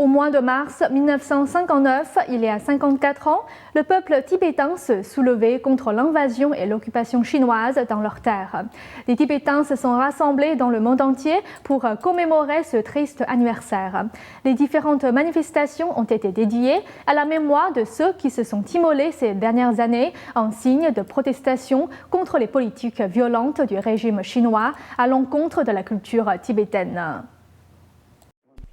Au mois de mars 1959, il y a 54 ans, le peuple tibétain se soulevait contre l'invasion et l'occupation chinoise dans leurs terres. Les Tibétains se sont rassemblés dans le monde entier pour commémorer ce triste anniversaire. Les différentes manifestations ont été dédiées à la mémoire de ceux qui se sont immolés ces dernières années en signe de protestation contre les politiques violentes du régime chinois à l'encontre de la culture tibétaine.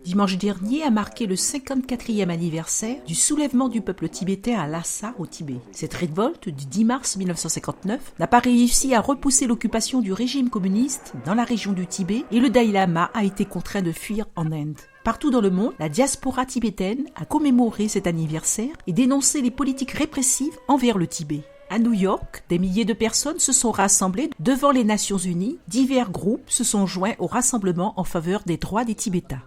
Dimanche dernier a marqué le 54e anniversaire du soulèvement du peuple tibétain à Lhasa, au Tibet. Cette révolte du 10 mars 1959 n'a pas réussi à repousser l'occupation du régime communiste dans la région du Tibet et le Dalai Lama a été contraint de fuir en Inde. Partout dans le monde, la diaspora tibétaine a commémoré cet anniversaire et dénoncé les politiques répressives envers le Tibet. À New York, des milliers de personnes se sont rassemblées devant les Nations Unies. Divers groupes se sont joints au rassemblement en faveur des droits des Tibétains.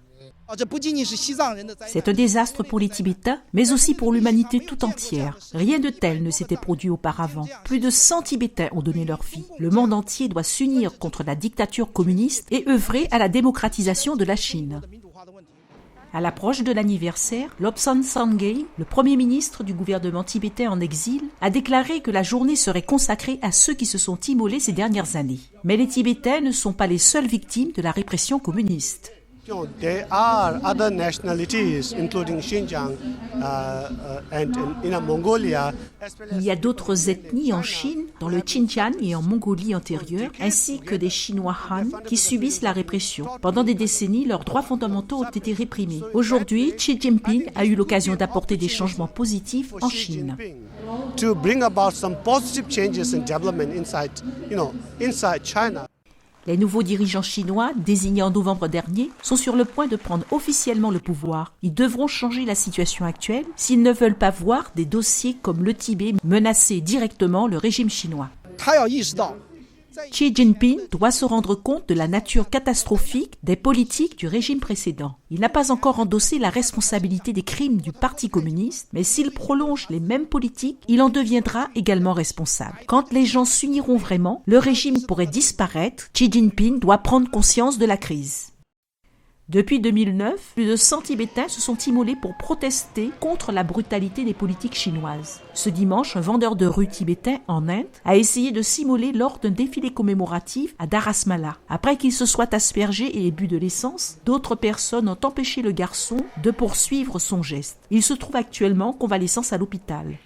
C'est un désastre pour les Tibétains, mais aussi pour l'humanité tout entière. Rien de tel ne s'était produit auparavant. Plus de 100 Tibétains ont donné leur vie. Le monde entier doit s'unir contre la dictature communiste et œuvrer à la démocratisation de la Chine. À l'approche de l'anniversaire, Lobsang Sangay, le premier ministre du gouvernement tibétain en exil, a déclaré que la journée serait consacrée à ceux qui se sont immolés ces dernières années. Mais les Tibétains ne sont pas les seules victimes de la répression communiste. There are other nationalities, including Xinjiang and in Mongolia. Il y a d'autres ethnies en Chine, dans le Xinjiang et en Mongolie antérieure, ainsi que des Chinois Han qui subissent la répression. Pendant des décennies, leurs droits fondamentaux ont été réprimés. Aujourd'hui, Xi Jinping a eu l'occasion d'apporter des changements positifs en Chine. To bring about some positive changes and development inside China. Les nouveaux dirigeants chinois, désignés en novembre dernier, sont sur le point de prendre officiellement le pouvoir. Ils devront changer la situation actuelle s'ils ne veulent pas voir des dossiers comme le Tibet menacer directement le régime chinois. Xi Jinping doit se rendre compte de la nature catastrophique des politiques du régime précédent. Il n'a pas encore endossé la responsabilité des crimes du Parti communiste, mais s'il prolonge les mêmes politiques, il en deviendra également responsable. Quand les gens s'uniront vraiment, le régime pourrait disparaître. Xi Jinping doit prendre conscience de la crise. Depuis 2009, plus de 100 Tibétains se sont immolés pour protester contre la brutalité des politiques chinoises. Ce dimanche, un vendeur de rue tibétain en Inde a essayé de s'immoler lors d'un défilé commémoratif à Dharasmala. Après qu'il se soit aspergé et bu de l'essence, d'autres personnes ont empêché le garçon de poursuivre son geste. Il se trouve actuellement en convalescence à l'hôpital.